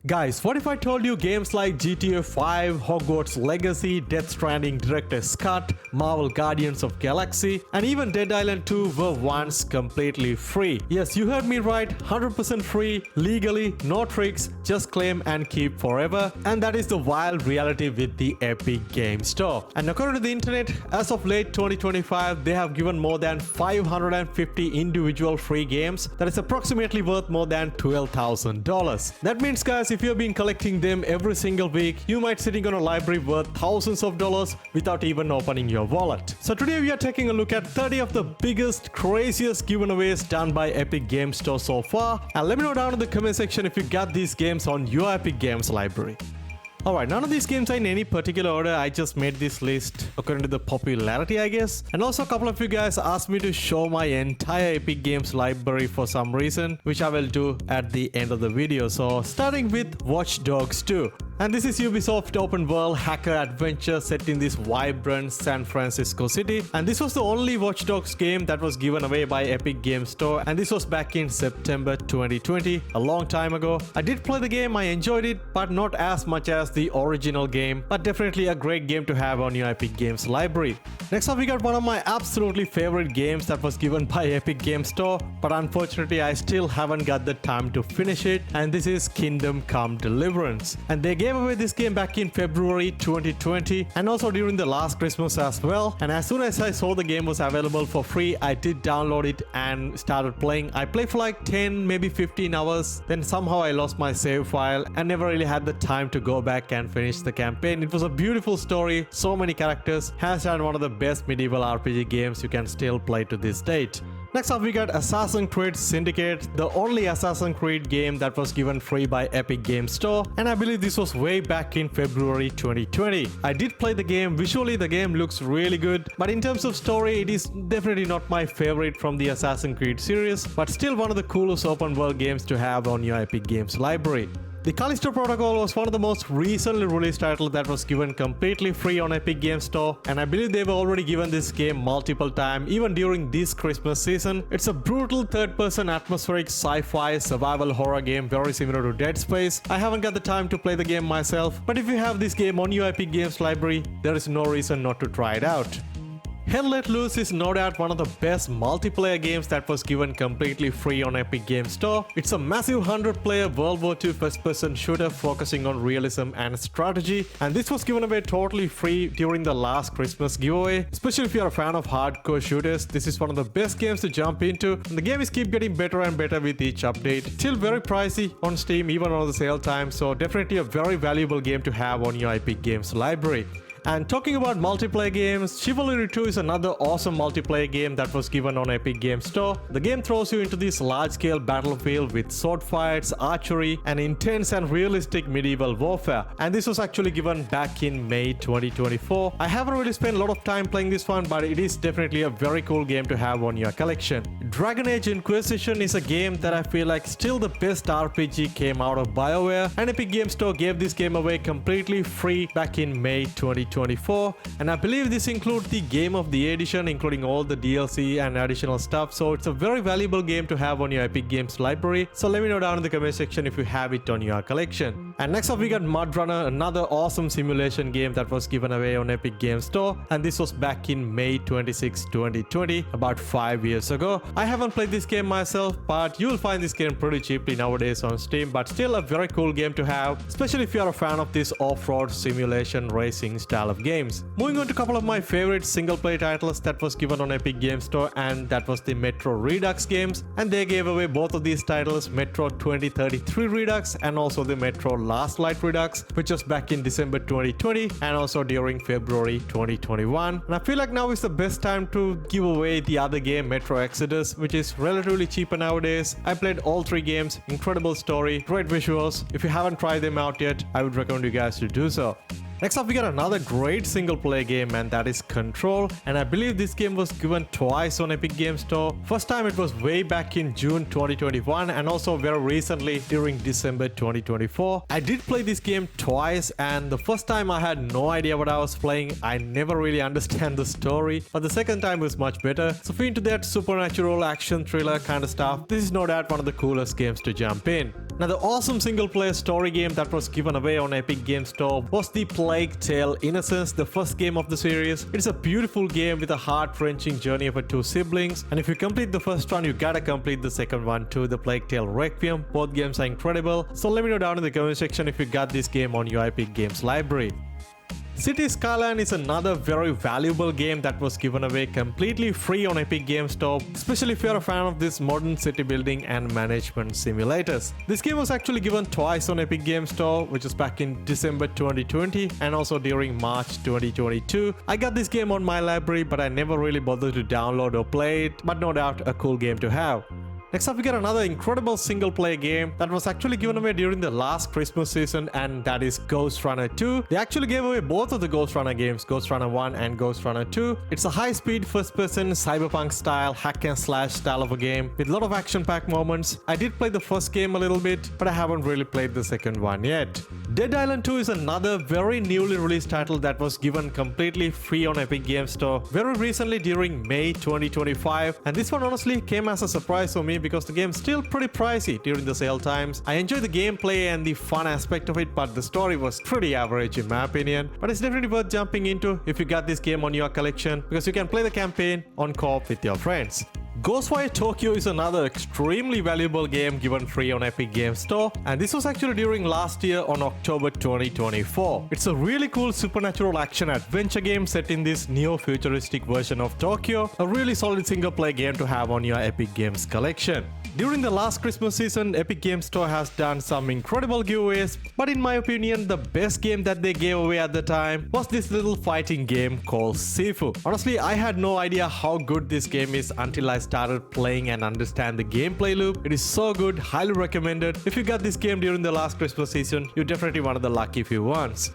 Guys, what if I told you games like GTA 5, Hogwarts Legacy, Death Stranding Director's Cut, Marvel Guardians of Galaxy, and even Dead Island 2 were once completely free? Yes, you heard me right, 100% free, legally, no tricks, just claim and keep forever. And that is the wild reality with the Epic Game Store. And according to the internet, as of late 2025, they have given more than 550 individual free games that is approximately worth more than $12,000. That means, guys, if you've been collecting them every single week, you might sitting on a library worth thousands of dollars without even opening your wallet. So today we are taking a look at 30 of the biggest, craziest giveaways done by Epic Game Store so far. And let me know down in the comment section if you got these games on your Epic Games library. Alright, none of these games are in any particular order. I just made this list according to the popularity, I guess. And also a couple of you guys asked me to show my entire Epic Games library for some reason, which I will do at the end of the video. So starting with Watch Dogs 2. And this is Ubisoft open world hacker adventure set in this vibrant San Francisco city. And this was the only Watch Dogs game that was given away by Epic Games Store. And this was back in September 2020, a long time ago. I did play the game, I enjoyed it, but not as much as the original game, but definitely a great game to have on your Epic Games library. Next up, we got one of my absolutely favorite games that was given by Epic Games Store, but unfortunately I still haven't got the time to finish it, and this is Kingdom Come Deliverance. And they gave away this game back in February 2020 and also during the last Christmas as well. And as soon as I saw the game was available for free, I did download it and started playing. I played for like 10 maybe 15 hours, then somehow I lost my save file and never really had the time to go back and finish the campaign. It was a beautiful story, so many characters, hands down one of the best medieval RPG games you can still play to this date. Next up, we got Assassin's Creed Syndicate, the only Assassin's Creed game that was given free by Epic Games Store, and I believe this was way back in February 2020. I did play the game. Visually the game looks really good, but in terms of story it is definitely not my favorite from the Assassin's Creed series, but still one of the coolest open world games to have on your Epic Games library. The Callisto Protocol was one of the most recently released titles that was given completely free on Epic Games Store, and I believe they've already given this game multiple times even during this Christmas season. It's a brutal third-person atmospheric sci-fi survival horror game very similar to Dead Space. I haven't got the time to play the game myself, but if you have this game on your Epic Games library, there is no reason not to try it out. Hell Let Loose is no doubt one of the best multiplayer games that was given completely free on Epic Games Store. It's a massive 100-player World War II first-person shooter focusing on realism and strategy, and this was given away totally free during the last Christmas giveaway. Especially if you're a fan of hardcore shooters, this is one of the best games to jump into, and the game is keep getting better and better with each update. Still very pricey on Steam even on the sale time, so definitely a very valuable game to have on your Epic Games library. And talking about multiplayer games, Chivalry 2 is another awesome multiplayer game that was given on Epic Games Store. The game throws you into this large-scale battlefield with sword fights, archery, and intense and realistic medieval warfare. And this was actually given back in May 2024. I haven't really spent a lot of time playing this one, but it is definitely a very cool game to have on your collection. Dragon Age Inquisition is a game that I feel like still the best RPG came out of BioWare, and Epic Games Store gave this game away completely free back in May 2024, and I believe this includes the Game of the Edition, including all the DLC and additional stuff. So it's a very valuable game to have on your Epic Games library. So let me know down in the comment section if you have it on your collection. And next up, we got MudRunner, another awesome simulation game that was given away on Epic Games Store, and this was back in May 26, 2020, about 5 years ago. I haven't played this game myself, but you'll find this game pretty cheaply nowadays on Steam, but still a very cool game to have, especially if you're a fan of this off-road simulation racing style of games. Moving on to a couple of my favorite single-player titles that was given on Epic Games Store, and that was the Metro Redux games, and they gave away both of these titles, Metro 2033 Redux and also the Metro Last Light Redux, which was back in December 2020 and also during February 2021. And I feel like now is the best time to give away the other game, Metro Exodus, which is relatively cheaper nowadays. I played all three games, incredible story, great visuals. If you haven't tried them out yet, I would recommend you guys to do so. Next up, we got another great single player game, and that is Control, and I believe this game was given twice on Epic Games Store. First time it was way back in June 2021 and also very recently during December 2024. I did play this game twice, and the first time I had no idea what I was playing. I never really understand the story, but the second time was much better. So if you're into that supernatural action thriller kind of stuff, this is no doubt one of the coolest games to jump in. Another awesome single-player story game that was given away on Epic Games Store was The Plague Tale: Innocence, the first game of the series. It's a beautiful game with a heart-wrenching journey of two siblings, and if you complete the first one, you gotta complete the second one too, The Plague Tale Requiem. Both games are incredible, so let me know down in the comment section if you got this game on your Epic Games library. City Skyline is another very valuable game that was given away completely free on Epic Games Store, especially if you're a fan of this modern city building and management simulators. This game was actually given twice on Epic Games Store, which was back in December 2020 and also during March 2022. I got this game on my library, but I never really bothered to download or play it, but no doubt a cool game to have. Next up, we got another incredible single-player game that was actually given away during the last Christmas season, and that is Ghostrunner II. They actually gave away both of the Ghostrunner games, Ghostrunner 1 and Ghostrunner 2. It's a high-speed, first-person, cyberpunk-style, hack-and-slash style of a game with a lot of action-packed moments. I did play the first game a little bit, but I haven't really played the second one yet. Dead Island 2 is another very newly released title that was given completely free on Epic Games Store very recently during May 2025, and this one honestly came as a surprise for me because the game's still pretty pricey during the sale times. I enjoyed the gameplay and the fun aspect of it, but the story was pretty average in my opinion. But it's definitely worth jumping into if you got this game on your collection, because you can play the campaign on co-op with your friends. Ghostwire Tokyo is another extremely valuable game given free on Epic Games Store, and this was actually during last year on October 2024. It's a really cool supernatural action adventure game set in this neo-futuristic version of Tokyo, a really solid single-player game to have on your Epic Games collection. During the last Christmas season, Epic Games Store has done some incredible giveaways, but in my opinion, the best game that they gave away at the time was this little fighting game called SIFU. Honestly, I had no idea how good this game is until I started playing and understand the gameplay loop. It is so good, highly recommended. If you got this game during the last Christmas season, you're definitely one of the lucky few ones.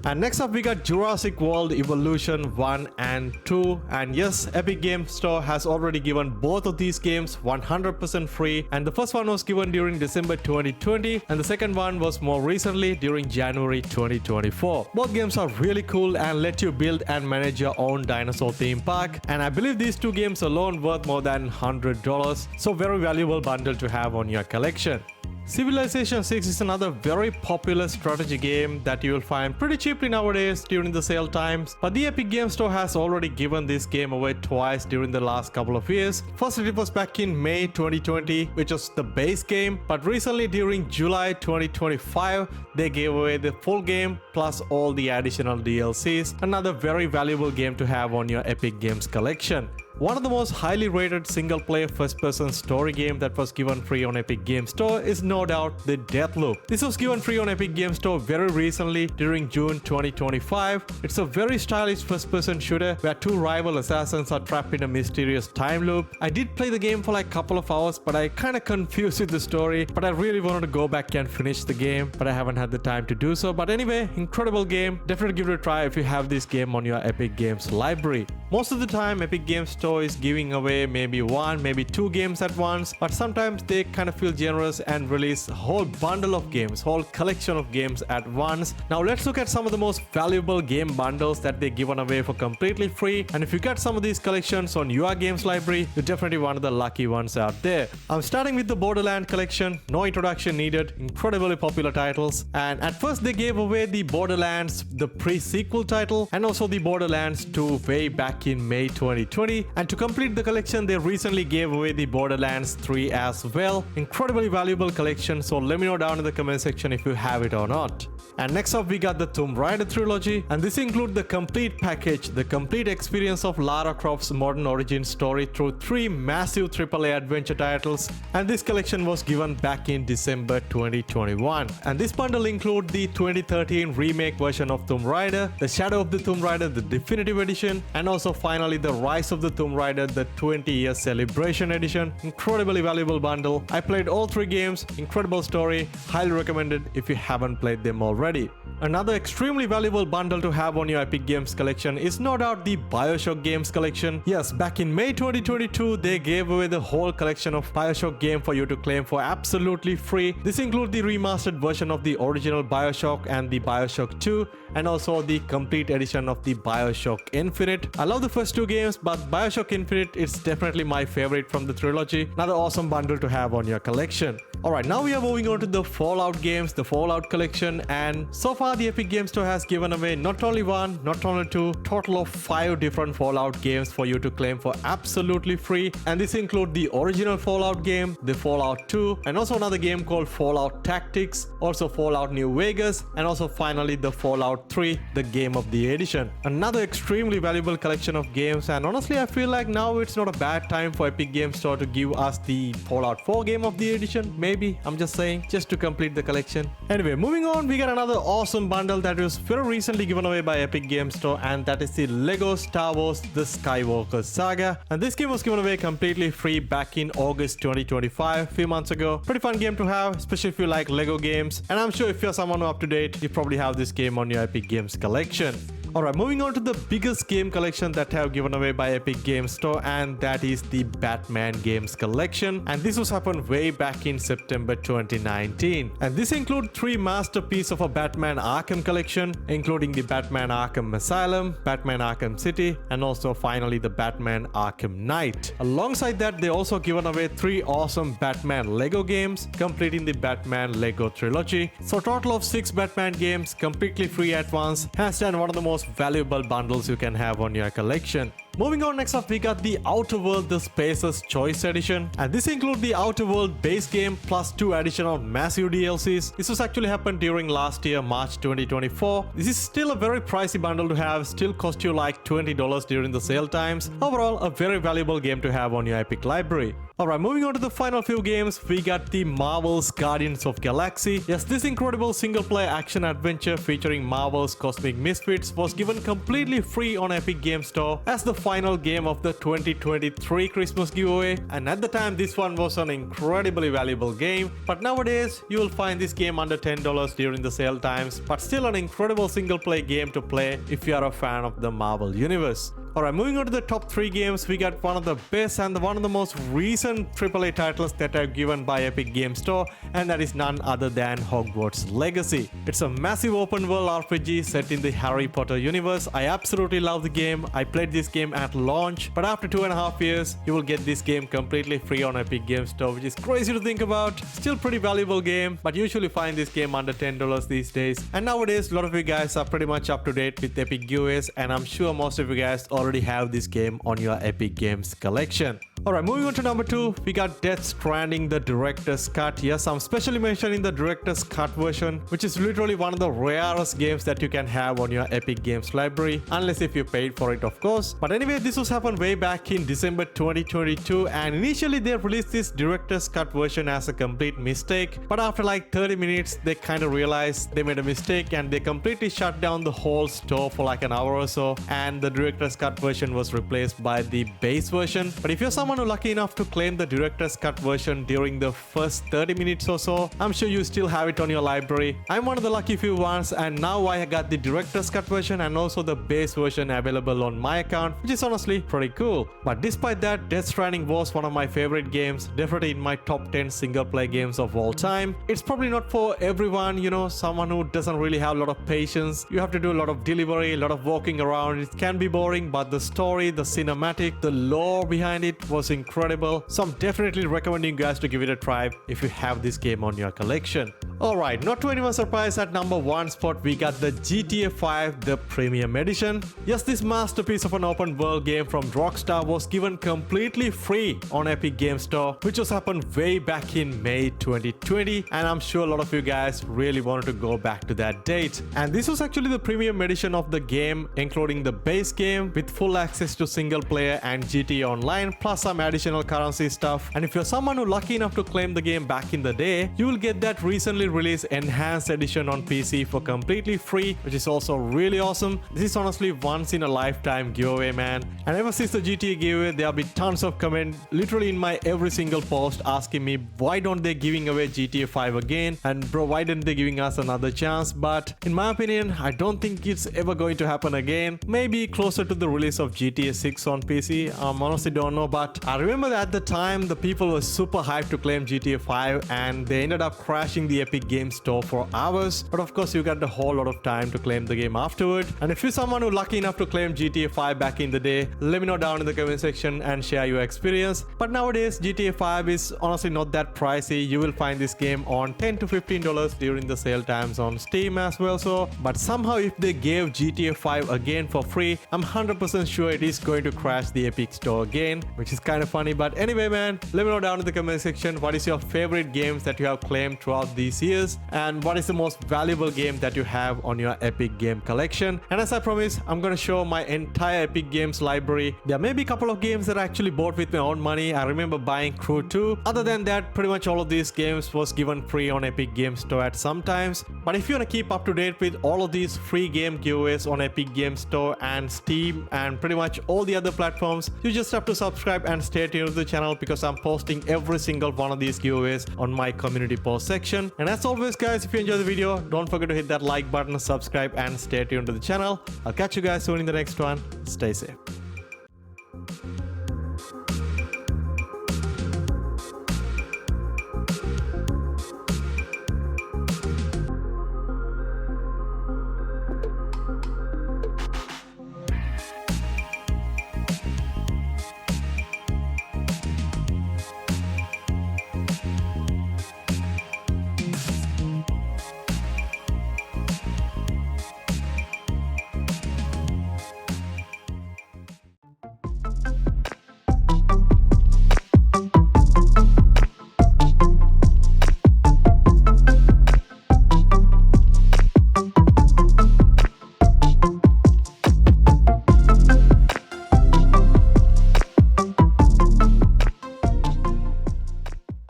And next up, we got Jurassic World Evolution 1 and 2, and yes, Epic Games Store has already given both of these games 100% free, and the first one was given during December 2020 and the second one was more recently during January 2024. Both games are really cool and let you build and manage your own dinosaur theme park, and I believe these two games alone worth more than $100, so very valuable bundle to have on your collection. Civilization 6 is another very popular strategy game that you will find pretty cheaply nowadays during the sale times, but the Epic Games Store has already given this game away twice during the last couple of years. First, it was back in May 2020, which was the base game, but recently during July 2025, they gave away the full game plus all the additional DLCs, another very valuable game to have on your Epic Games collection. One of the most highly rated single-player first-person story game that was given free on Epic Games Store is no doubt the Deathloop. This was given free on Epic Games Store very recently during June 2025. It's a very stylish first-person shooter where two rival assassins are trapped in a mysterious time loop. I did play the game for like a couple of hours, but I kind of confused with the story, but I really wanted to go back and finish the game, but I haven't had the time to do so. But anyway, incredible game. Definitely give it a try if you have this game on your Epic Games library. Most of the time, Epic Games Store is giving away maybe one, maybe two games at once, but sometimes they kind of feel generous and release a whole bundle of games, whole collection of games at once. Now let's look at some of the most valuable game bundles that they're given away for completely free, and if you got some of these collections on your games library, you're definitely one of the lucky ones out there. I'm starting with the Borderlands Collection, no introduction needed, incredibly popular titles, and at first they gave away the Borderlands, the pre-sequel title, and also the Borderlands 2 way back in May 2020, and to complete the collection, they recently gave away the Borderlands 3 as well. Incredibly valuable collection, so let me know down in the comment section if you have it or not. And next up, we got the Tomb Raider trilogy, and this includes the complete package, the complete experience of Lara Croft's modern origin story through three massive AAA adventure titles, and this collection was given back in December 2021. And this bundle includes the 2013 remake version of Tomb Raider, the Shadow of the Tomb Raider, the Definitive Edition, and also finally the Rise of the Tomb Raider, the 20-year celebration edition. Incredibly valuable bundle. I played all three games, incredible story, highly recommended if you haven't played them already. Another extremely valuable bundle to have on your Epic Games collection is no doubt the Bioshock games collection. Yes, back in May 2022, they gave away the whole collection of Bioshock game for you to claim for absolutely free. This includes the remastered version of the original Bioshock and the Bioshock 2, and also the complete edition of the Bioshock Infinite. I love the first two games, but Bioshock Infinite is definitely my favorite from the trilogy. Another awesome bundle to have on your collection. Alright, now we are moving on to the Fallout games, the Fallout Collection, and so far the Epic Games Store has given away not only one, not only two, total of 5 different Fallout games for you to claim for absolutely free, and this include the original Fallout game, the Fallout 2, and also another game called Fallout Tactics, also Fallout New Vegas, and also finally the Fallout 3, the game of the edition. Another extremely valuable collection of games, and honestly I feel like now it's not a bad time for Epic Games Store to give us the Fallout 4 game of the edition. Maybe, I'm just saying, just to complete the collection. Anyway, moving on, we got another awesome bundle that was very recently given away by Epic Games Store, and that is the Lego Star Wars The Skywalker Saga. And this game was given away completely free back in August 2025, a few months ago. Pretty fun game to have, especially if you like Lego games. And I'm sure if you're someone who up to date, you probably have this game on your Epic Games collection. Alright, moving on to the biggest game collection that have given away by Epic Games Store, and that is the Batman Games Collection. And this was happened way back in September 2019. And this includes 3 masterpieces of a Batman Arkham collection, including the Batman Arkham Asylum, Batman Arkham City, and also finally the Batman Arkham Knight. Alongside that, they also given away 3 awesome Batman Lego games, completing the Batman Lego Trilogy. So total of 6 Batman games, completely free at once, hands down one of the most valuable bundles you can have on your collection. Moving on, next up we got the Outer World The Spacer's Choice Edition, and this includes the Outer World base game plus 2 additional massive DLCs. This was actually happened during last year, March 2024. This is still a very pricey bundle to have, still cost you like $20 during the sale times. Overall, a very valuable game to have on your Epic library. Alright, moving on to the final few games, we got the Marvel's Guardians of Galaxy. Yes, this incredible single-player action adventure featuring Marvel's Cosmic Misfits was given completely free on Epic Games Store as the final game of the 2023 Christmas giveaway, and at the time this one was an incredibly valuable game, but nowadays you will find this game under $10 during the sale times, but still an incredible single-player game to play if you are a fan of the Marvel Universe. Alright, moving on to the top 3 games, we got one of the best and one of the most recent AAA titles that are given by Epic Games Store, and that is none other than Hogwarts Legacy. It's a massive open world RPG set in the Harry Potter universe. I absolutely love the game. I played this game at launch, but after 2.5 years, you will get this game completely free on Epic Games Store, which is crazy to think about. Still pretty valuable game, but usually find this game under $10 these days. And nowadays, a lot of you guys are pretty much up to date with Epic giveaways, and I'm sure most of you guys already have this game on your Epic Games collection. Alright, moving on to number 2, we got Death Stranding the Director's Cut. Yes, I'm specially mentioning the Director's Cut version, which is literally one of the rarest games that you can have on your Epic Games library, unless if you paid for it, of course. But anyway, this was happened way back in December 2022, and initially they released this Director's Cut version as a complete mistake, but after like 30 minutes they kind of realized they made a mistake and they completely shut down the whole store for like an hour or so, and the Director's Cut version was replaced by the base version. But if you're someone who lucky enough to claim the Director's Cut version during the first 30 minutes or so, I'm sure you still have it on your library. I'm one of the lucky few ones, and now I got the Director's Cut version and also the base version available on my account, which is honestly pretty cool. But despite that, Death Stranding was one of my favorite games, definitely in my top 10 single player games of all time. It's probably not for everyone, you know, someone who doesn't really have a lot of patience. You have to do a lot of delivery, a lot of walking around. It can be boring, but the story, the cinematic, the lore behind it was incredible. So I'm definitely recommending you guys to give it a try if you have this game on your collection. Alright, not to anyone's surprise, at number 1 spot we got the GTA 5 The Premium Edition. Yes, this masterpiece of an open world game from Rockstar was given completely free on Epic Games Store, which was happened way back in May 2020, and I'm sure a lot of you guys really wanted to go back to that date. And this was actually the premium edition of the game, including the base game with full access to single player and GTA Online, plus some additional currency stuff. And if you're someone who lucky enough to claim the game back in the day, you will get that recently released enhanced edition on PC for completely free, which is also really awesome. This is honestly once in a lifetime giveaway, man. And ever since the GTA giveaway, there have been tons of comments literally in my every single post asking me why don't they giving away GTA 5 again, and bro, why didn't they giving us another chance? But in my opinion, I don't think it's ever going to happen again. Maybe closer to the release of GTA 6 on PC. Honestly don't know, but I remember that at the time the people were super hyped to claim GTA 5 and they ended up crashing the Epic Games Store for hours, but of course you got a whole lot of time to claim the game afterward. And if you're someone who's lucky enough to claim GTA 5 back in the day, let me know down in the comment section and share your experience. But nowadays GTA 5 is honestly not that pricey. You will find this game on $10 to $15 during the sale times on Steam as well. So, but somehow if they gave GTA 5 again for free, I'm 100% sure it is going to crash the Epic Store again, which is kind of funny. But anyway, man, let me know down in the comment section what is your favorite games that you have claimed throughout these years, and what is the most valuable game that you have on your Epic Game collection. And as I promised, I'm gonna show my entire Epic Games library. There may be a couple of games that I actually bought with my own money. I remember buying Crew 2. Other than that, pretty much all of these games was given free on Epic Games Store at some times. But if you want to keep up to date with all of these free game giveaways on Epic Games Store and Steam and pretty much all the other platforms, you just have to subscribe and stay tuned to the channel, because I'm posting every single one of these giveaways on my community post section. And as always guys, if you enjoyed the video, don't forget to hit that like button, subscribe and stay tuned to the channel. I'll catch you guys soon in the next one. Stay safe.